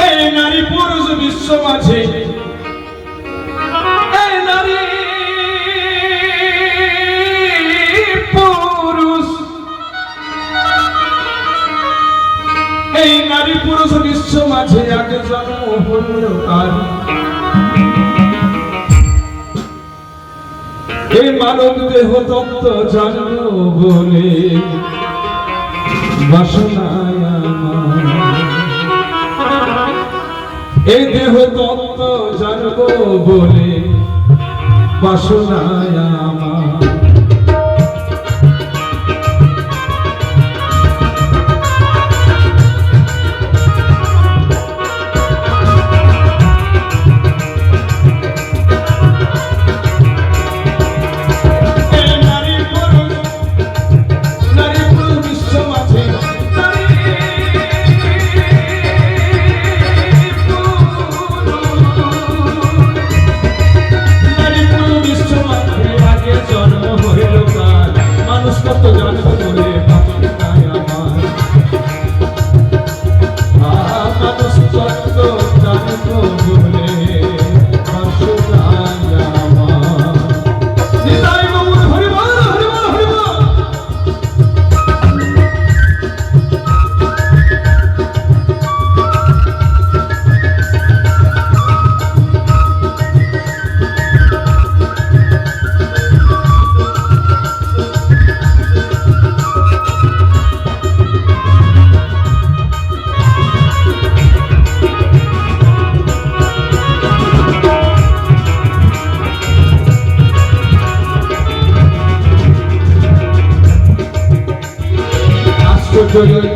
এই নারী পুরুষ বিশ্ব মাঝে এই নারী পুরুষ এই নারী পুরুষ বিশ্ব মাঝে আগে জন্ম হল আর এই মানব দেহ তত্ত্ব জানো বলে বাসনায় আমার এই দেহ তত্ত্ব জানবো বলে বাসনায় আমার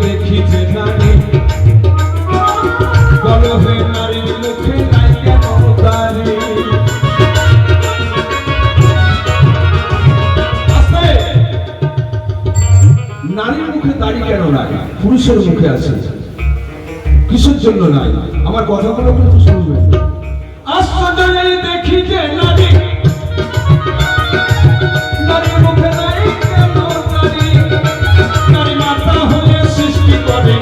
দেখি যে নারী বড় হয়ে নারীর মুখে নাই কেন দাড়ি নারীর মুখে দাড়ি কেন নাই পুরুষের মুখে আছে কিসের জন্য নাই আমার কথাগুলো কিন্তু শুনবেন আশ্চর্য দেখি যে নারী নারীর মুখে নাই কেন দাড়ি নারী মাতা হয়ে সৃষ্টি করে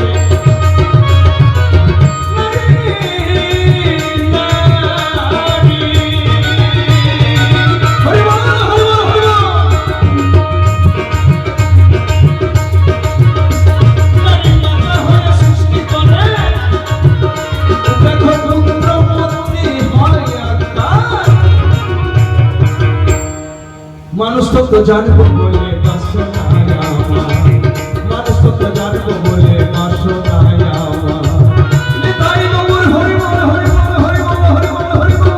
মানুষ তো জানবো বলে বাসনায় আমার মানুষ তো জানবো বলে বাসনায় আমার নিতাই গৌর হরি বল হরি বল হরি বল হরি বল হরি বল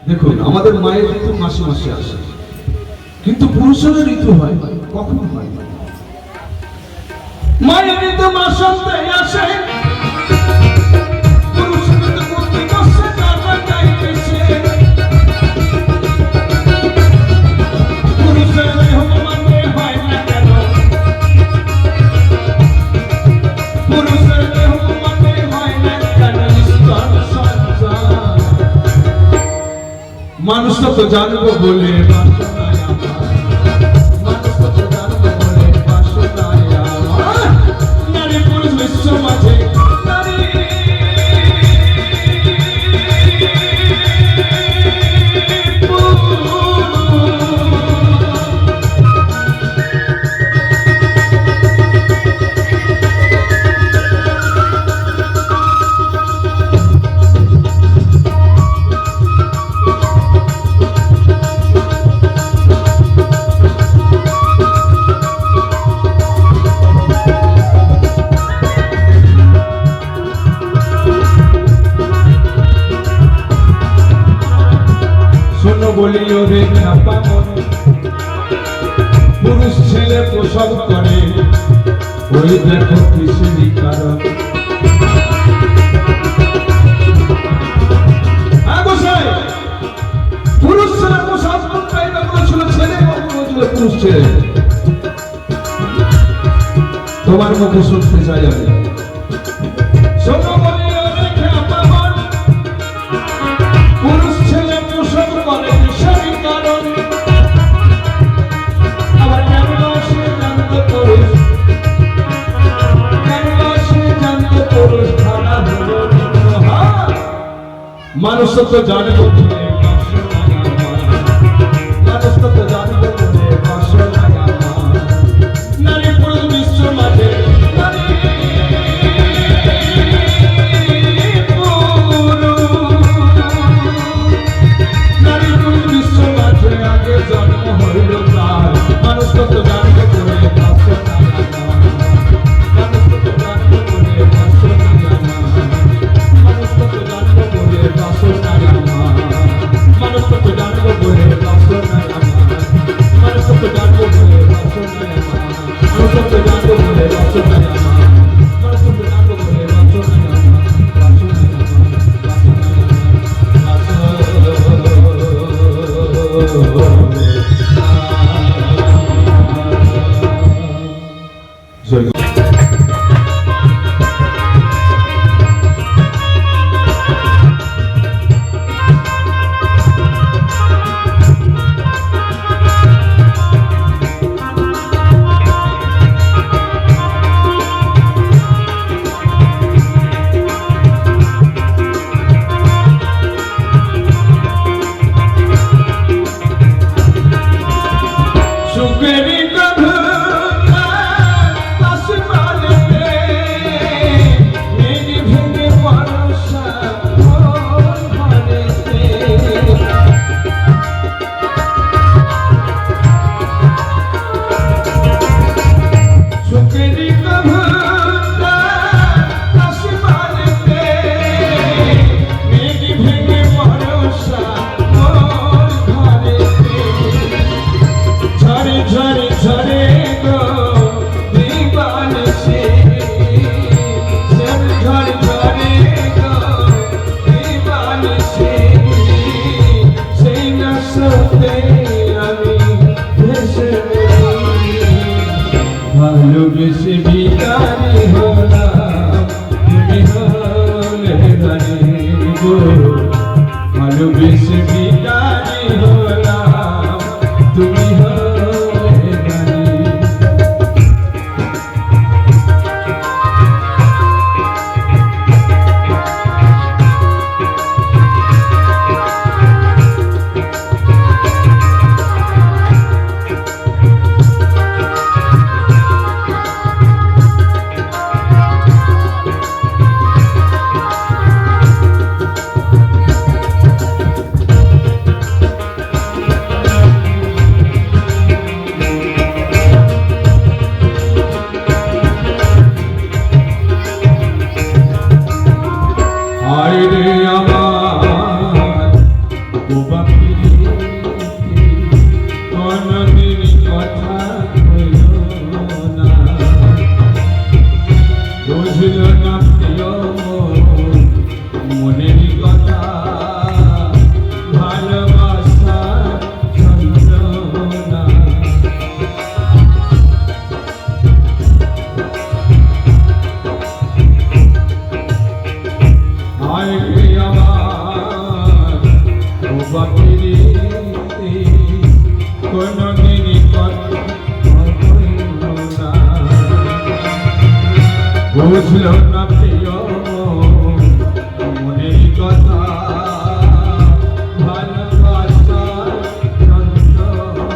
দেখুন আমাদের মায়ের ঋতু মাসে মাসে আসে কিন্তু পুরুষের ঋতু হয় কখন হয় মায়ের ঋতু মাসে আসে মানুষ তো জানবো বলে বাসনায় আমার মানুষ তো জানবো বলে বাসনায় আমার নারী পুরুষ বিশ্ব মাঝে নারী বলি ওরে খ্যাপা মন পুরুষ ছেলে প্রসব করে ওই দেখো কিসেরই কারণ পুরুষ ছেলে প্রসব করতে ছিল ছেলে পুরুষ ছেলে তোমার মুখে শুনতে চাই আমি শোনো বলি ওরে খ্যাপা মন পুরুষ ছেলে প্রসব করে কিসেরই কারণ আবার কেন সে জানতো পুরুষ মানুষ তো জানে মানুষ তো জানবে বলে নারী পুরুষ বিশ্ব মাঝে নারী পুরুষ বিশ্ব মাঝে আগে জন্ম হইল তার মানুষ তো জানবে বলে ভালোবেসে ভিখারি হলাম তুমি হলে ধনী গো ভালোবেসে ভিখারি হলাম তুমি হলে ধনী বুঝলো না প্রিয় মনের কথা ভালোবাসার যন্ত্রণা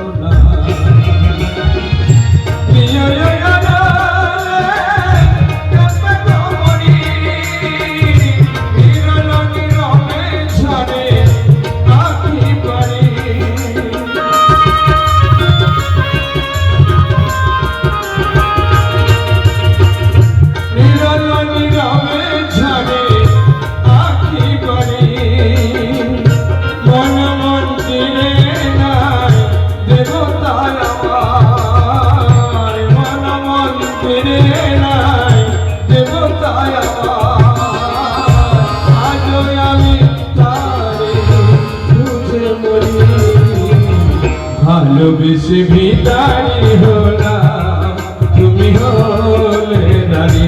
ভালোবেসে ভিখারি হলাম তুমি হলে রানী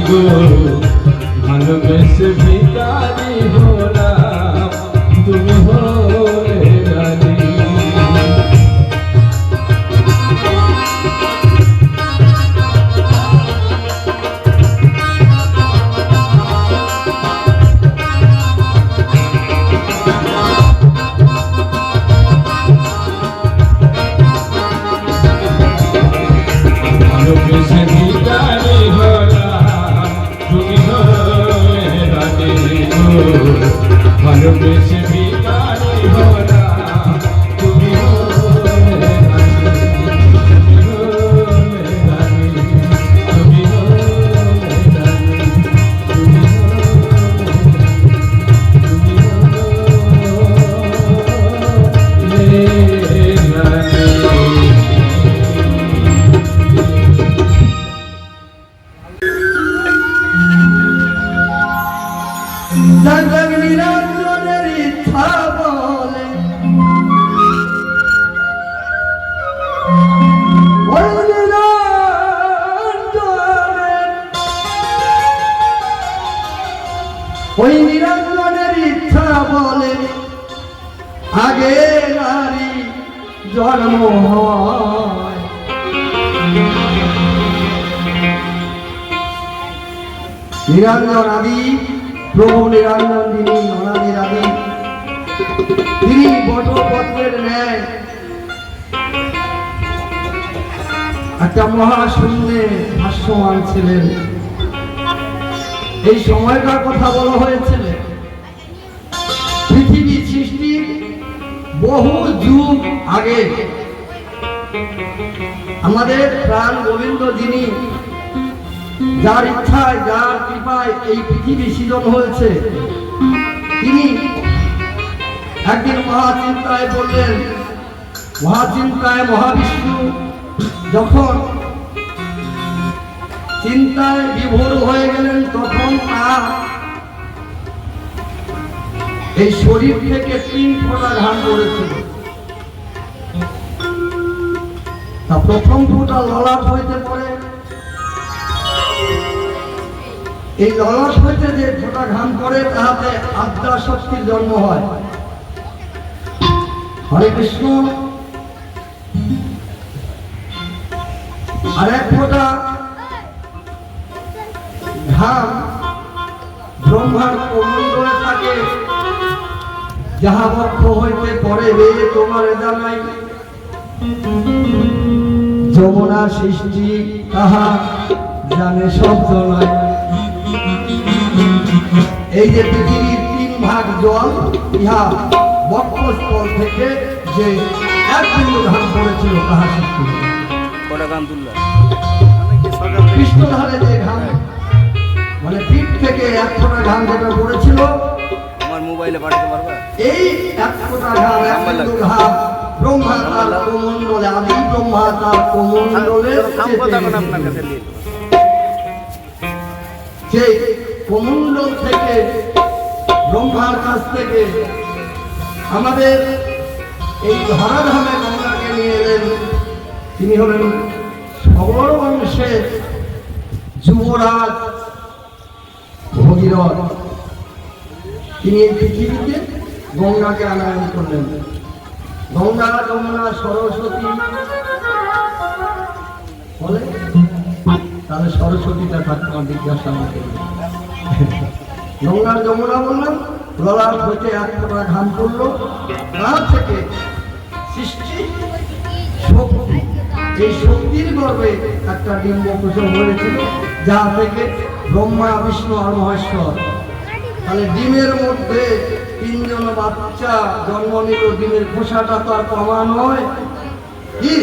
গো ভালোবেসে ভিখারি হলাম তুমি হলে রানী ভালোবেসে ভিখারি হলাম তুমি হলে রানী গো ভালোবেসে ভিখারি হলাম তুমি হলে রানী তুমি হলে রানী তুমি হলে রানী তুমি নিরঞ্জনের ইচ্ছা বলে ওই নিরঞ্জনের ইচ্ছা বলে আগে নারী জন্ম হয় নিরঞ্জন আদি প্রভু নিরঞ্জন যিনি অনাদির আদি তিনি বটপত্রের ন্যায় একটা মহাশূন্যে ভাসমান ছিলেন। এই সময়কার কথা বলা হয়েছিল পৃথিবী সৃষ্টির বহু যুগ আগে। আমাদের প্রাণ গোবিন্দ যিনি যার ইচ্ছায় যার কৃপায় এই পৃথিবী সৃজন হয়েছে তিনি একদিন মহাচিন্তায় বললেন। মহাচিন্তায় মহাবিষ্ণু যখন চিন্তায় বিভোর হয়ে গেলেন তখন তার এই শরীর থেকে 3 ফোঁটা ঘাম পড়েছিল। তা প্রথম ফোঁটা ললাট হইতে পড়ে। এই ললাট হইতে যে ফোঁটা ঘাম পড়ে তাহাতে আদ্যা শক্তির জন্ম হয়। হরে কৃষ্ণ। আর এক ফোঁটা ঘাম ব্রহ্মার কমণ্ডলে থাকে, যাহা বক্ষ হইতে পড়ে রে তোমার জানাই যমুনা সৃষ্টি তাহা জানে শব্দ নাই। এই যে পৃথিবীর 3 ভাগ জল, ইহা বক্ষস্থল থেকে যে 1 বিন্দু ঘাম পড়েছিল তাহা সৃষ্টি। কৃষ্ণধারে যে ঘাম মানে পিঠ থেকে 1 ফোঁটা ঘাম যেটা পড়েছিল, আমার মোবাইলে পাঠাতে পারবা? এই 1 ফোঁটা ঘাম 1 বিন্দু ঘাম ব্রহ্মা তার কমণ্ডলে, আদি ব্রহ্মা তার কমণ্ডলে সেই কমণ্ডল থেকে ব্রহ্মার কাছ থেকে আমাদের এই ধরাধামে গঙ্গাকে নিয়ে এলেন। তিনি হলেন সবর বংশের যুবরাজ ভগীরথ। তিনি এই পৃথিবীতে গঙ্গাকে আনয়ন করলেন। গঙ্গা যমুনা সরস্বতী বলে, তাহলে সরস্বতীটা থাকতো জিজ্ঞাসা আমাকে। গঙ্গার যমুনা বললাম, ললাট হইতে 1 ফোঁটা ঘাম পড়লো, তার থেকে সৃষ্টি শক্তি। এই শক্তির গর্ভে একটা ডিম্ব কুসুম হয়েছিল, যা থেকে ব্রহ্মা বিষ্ণু আর মহেশ্বর। তাহলে ডিমের মধ্যে 3 জন বাচ্চা জন্ম নিল, ডিমের খোসাটা তো আর কমা নয় কি?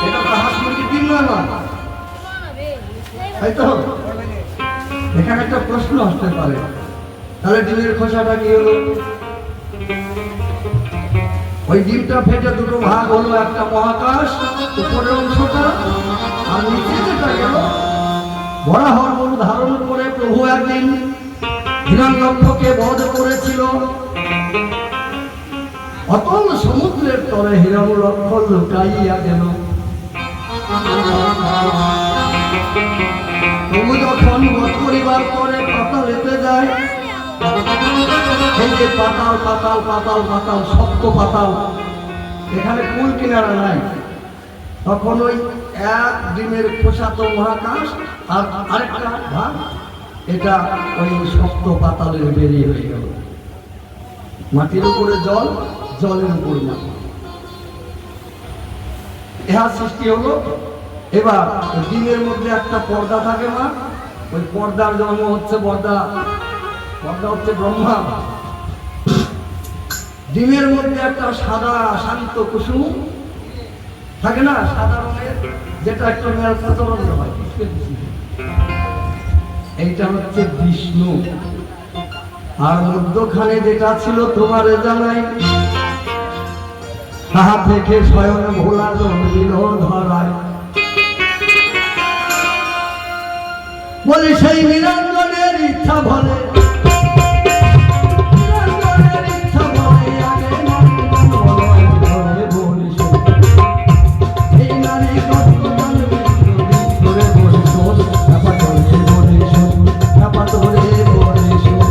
এটা তো হাঁস মুরগির ডিম নয় না, তাই তো? এখানে একটা প্রশ্ন আসতে পারে, তাহলে ডিমের খোসাটা কি হলো? ওই ডিমটা ফেটে 2 ভাগ হলো, একটা মহাকাশ উপরের অংশটা আর নিচে যেটা গেল। বরাহর রূপ ধারণ করে প্রভু একদিন হিরণ্যকশিপুকে বধ করেছিল। অতল সমুদ্রের তরে হিরণ লক্ষ লুকাইয়া গেল। তবু যখন বধ করিবার পরে পাতালেতে যায়, এই যে পাতাল পাতাল পাতাল পাতাল সপ্ত পাতাল, এখানে কুল কিনারা নাই, তখন ওই এক ডিমের খোসা তো মহাকাশ আর আরেকটা ভাগ এটা ওই সপ্ত পাতালের বেরিয়ে হয়ে গেল। মাটির উপরে জল, জলের উপরে মাটি, ইহা সৃষ্টি হলো। এবার ডিমের মধ্যে একটা পর্দা থাকে না, ওই পর্দার জন্ম হচ্ছে পর্দা, পর্দা হচ্ছে ব্রহ্মা। ডিমের মধ্যে একটা সাদা শান্ত কুসুম থাকে না, সাদা রঙের, যেটা একটা মেল সচরণ হয়, এইটা হচ্ছে বিষ্ণু। আর মধ্যখানে যেটা ছিল তোমারে জানাই, তাহা থেকে স্বয়ং ভোলা জন্মিল ধরায়। বলি সেই নিরঞ্জনের ইচ্ছা বলে, নিরঞ্জনের ইচ্ছা বলে আগে ধরে বলি এই নারী কত জন্মে ধরে বলি শোন, ব্যাপার ধরে বলি শোন, ব্যাপার ধরে বলি শোন।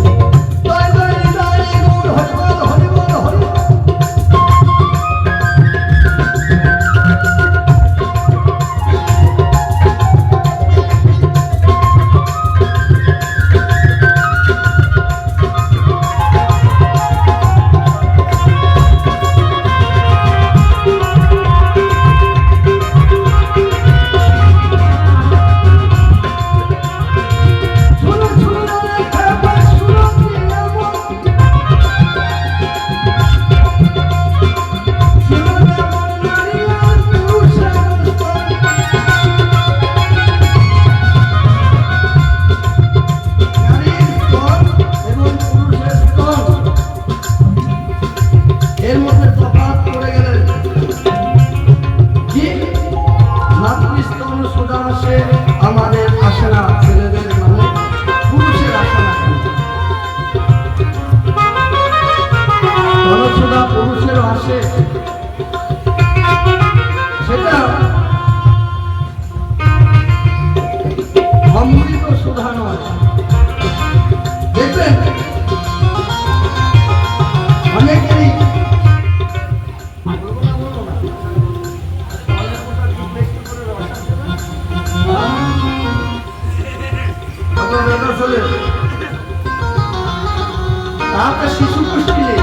শিশু পুষ্টি নেই,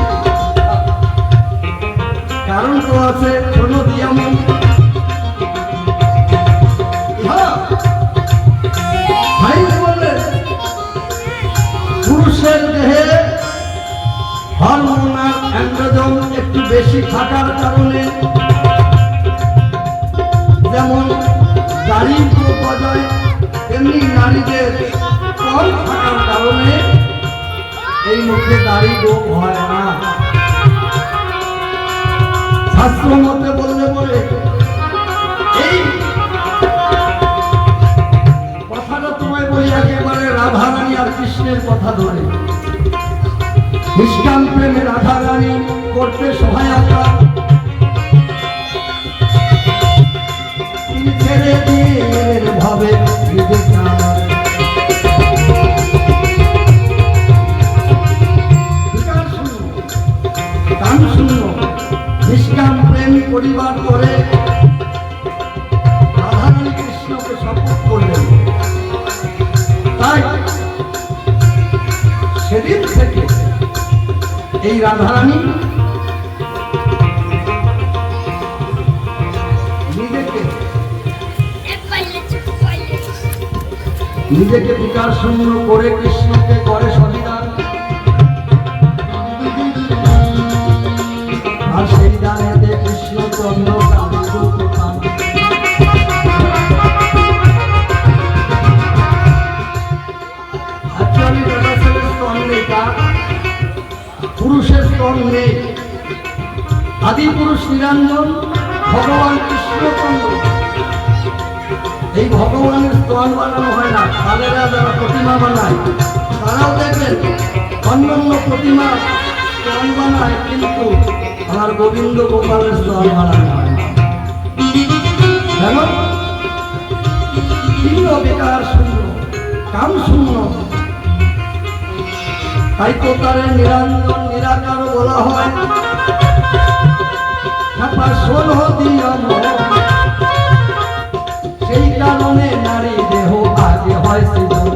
কারণ তো আছে শোনো দিয়ামন। পুরুষের দেহে হরমোন আর অ্যান্ড্রোজেন একটু বেশি থাকার কারণে, যেমন দাড়ির রোগ হয়, তেমনি নারীদের কম থাকার কারণে এই মধ্যে দাড়ি রোগ হয় না। শাস্ত্র মতে বললে বলে এই কথাটা তোমায় বলি একেবারে রাধারানী আর কৃষ্ণের কথা ধরে। নিষ্কাম প্রেমে রাধারানী করতে সহায়তা, তিনি ছেড়ে দিয়ে ভাবে নিজের গান শুনল। নিষ্কাম প্রেম পরিবার করে রাধারানী কৃষ্ণকে শপথ করলেন। তাই সেদিন থেকে এই রাধারানী নিজেকে বিকার শূন্য করে কৃষ্ণকে করে সবিধান, আর সেই দানেতে কৃষ্ণচন্দ্র পুরুষের স্তন নেই। আদি পুরুষ নিরঞ্জন ভগবান কৃষ্ণচন্দ্র, এই ভগবানের স্তন বানানো হয় না। তাদেরা যারা প্রতিমা বানায় তারাও দেখবেন অন্যান্য প্রতিমা স্তন বানায়, কিন্তু আমার গোবিন্দ গোপালের স্তর বাড়ানো হয় না। কেন? তীব্র বেকার শূন্য, কাম শূন্য, তাই তো তারে নিরঞ্জন নিরাকার বলা হয়। শোনো দিয়া মন, সেই কারণে নারী দেহ আগে হয় সৃজন।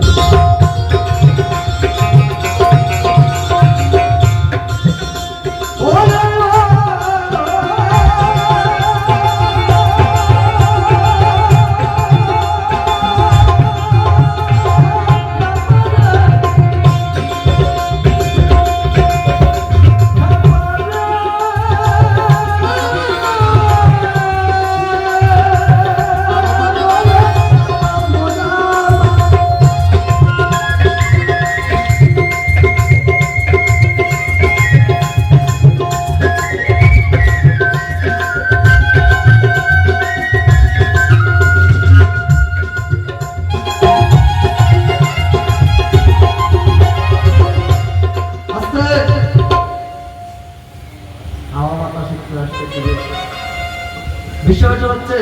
বিষয়টা হচ্ছে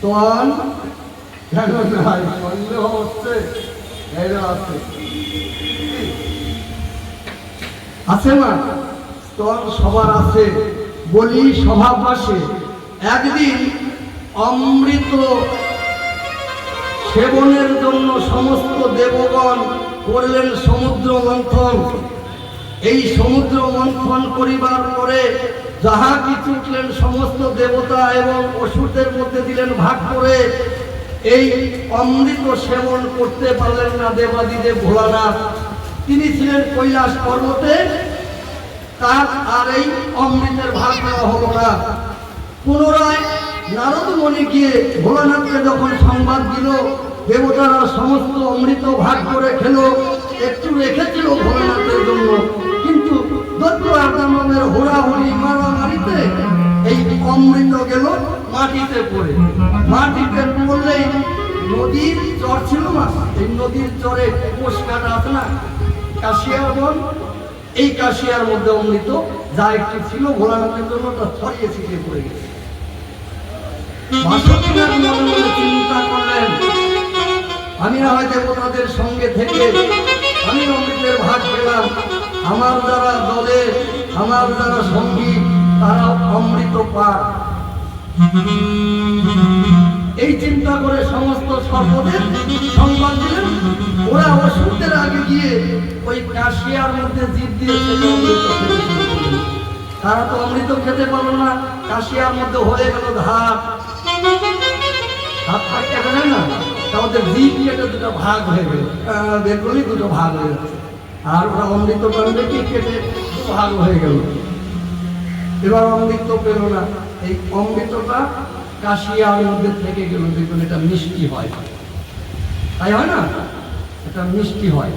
তোয়ান কেন নাই সন্দেহ হচ্ছে আছে না স্তন সবার আছে বলি স্বভাব আসে। একদিন অমৃত সেবনের জন্য সমস্ত দেবগণ করলেন সমুদ্র মন্থন। এই সমুদ্র মন্থন করিবার পরে যাহা কিছু উঠলেন সমস্ত দেবতা এবং অসুরদের মধ্যে দিলেন ভাগ করে। এই অমৃত সেবন করতে পারলেন না দেবাদিদেব ভোলানাথ। তিনি ছিলেন কৈলাস পর্বতে, তার আর এই অমৃতের ভাগ দেওয়া হলো না। পুনরায় নারদ মুনি গিয়ে ভোলানাথকে যখন সংবাদ দিল, দেবতারা সমস্ত অমৃত ভাগ করে খেল, একটু রেখেছিল ভোলানাথের জন্য, কিন্তু দৈত্যের হোড়াহুড়ি মারামারিতে এই অমৃত গেল মাটিতে পড়ে। মাটিতে পড়লেই নদীর চর ছিল না, এই নদীর চরে কোষ কাটা আছে না, কাশিয়ার বন, এই কাশিয়ার মধ্যে অমৃত যা একটু ছিল ভোলানাথের জন্য তা ছড়িয়ে ছিটিয়ে পড়ে গেছে। বাসুদেব মনে মনে চিন্তা করলেন, আমি না হয় দেবতাদের সঙ্গে থেকে আমি অমৃতের ভাগ পেলাম, আমার যারা দলে আমার যারা সঙ্গী তারা অমৃত পায়। এই চিন্তা করে সমস্ত সর্বদের সংবাদ দিলেন। ওরা অসুরদের আগে গিয়ে ওই কাশিয়ার মধ্যে জিভ দিয়েছে অমৃত খেতে শুরু করলেন। তারা তো অমৃত খেতে পারলো না, কাশিয়ার মধ্যে হয়ে গেল ধাপ। হাত পাকতে হবে না, তাদের জিভ কেটে দুটো ভাগ হয়ে গেল, দেখলি দুটো ভাগ হয়ে যাচ্ছে। আর ওরা অমৃত প্রাণীকে কেটে ভাগ হয়ে গেল। এবার অমৃত পেল না, এই অমৃতটা কাশিয়ার মধ্যে থেকে গেল। দেখুন এটা মিষ্টি হয়, তাই হয় না, এটা মিষ্টি হয়।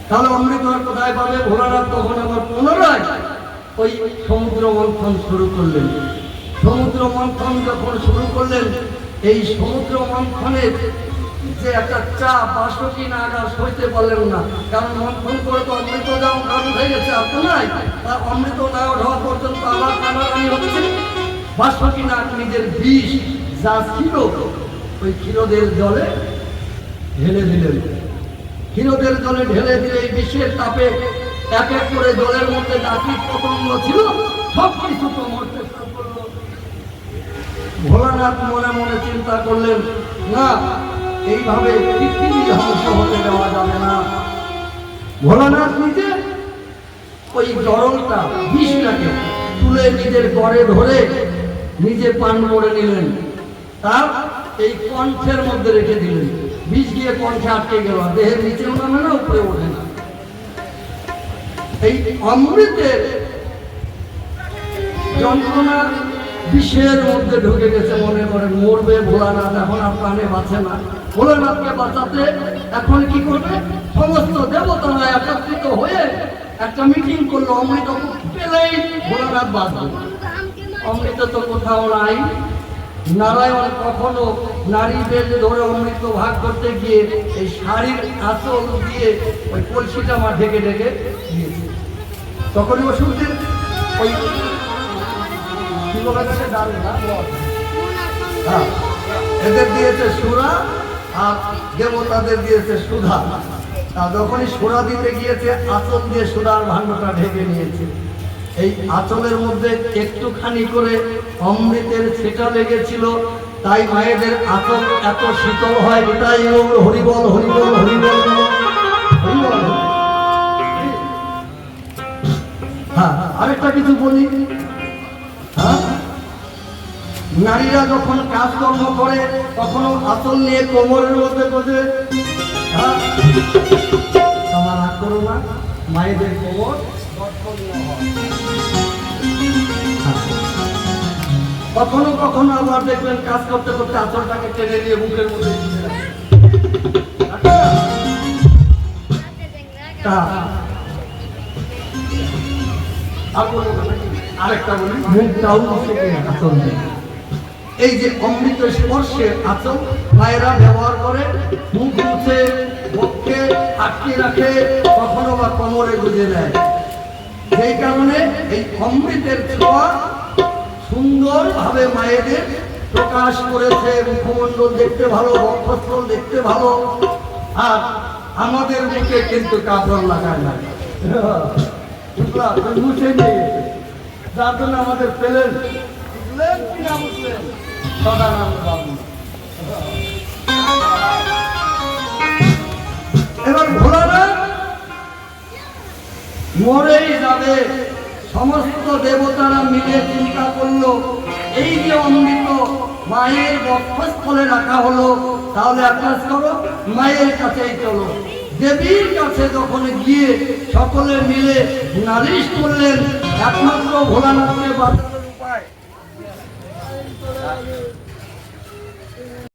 তাহলে অমৃত আর কোথায় পাবে? ভোলানাথ তখন আবার পুনরায় ওই সমুদ্র মন্থন শুরু করলেন। সমুদ্র মন্থন যখন শুরু করলেন, এই সমুদ্র মন্থনের যে একটা চাপ বাসকি নাগ আর সইতে পারলেন না, কারণ মন্থন করে তো অমৃত যাও কারণ হয়ে গেছে, আর তো নাই, তার অমৃত না হওয়া পর্যন্ত আবার টানাটানি হচ্ছে। বাসকি নাগ নিজের বিষ যা ছিল ওই ক্ষীরদের জলে ঢেলে দিলেন। ক্ষীরদের জলে ঢেলে দিলে এই বিষের তাপে এক এক করে জলের মধ্যে যা কীট পতঙ্গ ছিল সব কিছু তো মরতে শুরু করলো। ভোলানাথ মনে মনে চিন্তা করলেন, না, এইভাবে পৃথিবী ধ্বংস হতে দেওয়া যাবে না। ভোলানাথ নিজে ওই জলটা বিষটাকে তুলে নিজের গড়ে ধরে নিজে পান করে নিলেন, তার এই কণ্ঠের মধ্যে রেখে দিলেন। বিষ গিয়ে কণ্ঠে আটকে গেল, দেহের নিচেও নামে না, উপরে ওঠে না। এই অমৃতের যন্ত্রণা বিষের মধ্যে ঢুকে গেছে। মনে করেন মরবে ভোলানাথ, এখন আর প্রাণে বাঁচে না। ভোলানাথকে বাঁচাতে এখন কি করবে? সমস্ত দেবতারা একত্রিত হয়ে একটা মিটিং করলো, অমৃত পেলেই ভোলানাথ বাঁচবে। অমৃত তো কোথাও নাই। নারায়ণ কখনো নারীদের ধরে অমৃত ভাগ করতে গিয়ে এই শাড়ির আঁচল দিয়ে ওই কলসিটা আমার ঢেকে ঢেকে দিয়েছে। তখনই ওষুধের ওই কি বলে এটাকে? ডাল না? হ্যাঁ, এদের দিয়েছে সুরা আর দেবতাদের দিয়েছে সুধা। তা যখনই সুরা দিতে গিয়েছে আঁচল দিয়ে সুরার ভাণ্ডটা ঢেকে নিয়েছে। এই আঁচলের মধ্যে একটুখানি করে অমৃতের ছেটা লেগেছিল, তাই মায়েদের আঁচল এত শীতল হয়। এটাই হরিবল হরিবল হরিবল হরিবল। হ্যাঁ, আরেকটা কিছু বলি। হ্যাঁ, নারীরা যখন কাজকর্ম করে তখনও আঁচল নিয়ে কোমরের মধ্যে বসে। হ্যাঁ, আমার রাগ করো না, মায়েদের কোমর দর্শনীয় হয়। কখনো কখনো আবার দেখবেন কাজ করতে করতে আঁচলটাকে টেনে নিয়ে বুকের মধ্যে দিতে হয়। তা আরেকটা বলি, মুখটাও আঁচল নেই। এই যে অমৃত স্পর্শের আঁচল মায়েরা ব্যবহার করে, মুখ মুছে বক্ষে আটকে রাখে, কখনো বা কোমরে গুঁজে দেয়। সেই কারণে এই অমৃতের ছোঁয়া সুন্দরভাবে মায়েদের প্রকাশ করেছে। মুখমণ্ডল দেখতে ভালো, বক্ষস্থল দেখতে ভালো, আর আমাদের মুখে কিন্তু কাপড় লাগায় না। বুঝলাম, মুছে নিয়ে যার জন্য আমাদের পেলেন বুঝলেন কি না বুঝলেন? সদানন্দ বাবু। এবার ভোলানাথ মরেই যাবে। সমস্ত দেবতারা মিলে চিন্তা করলো, এই যে অমৃত মায়ের বক্ষস্থলে রাখা হলো, তাহলে এক কাজ করো, মায়ের কাছেই চলো। দেবীর কাছে যখন গিয়ে সকলে মিলে নালিশ করলেন, একমাত্র ভোলানাথকে বাঁচানোর উপায়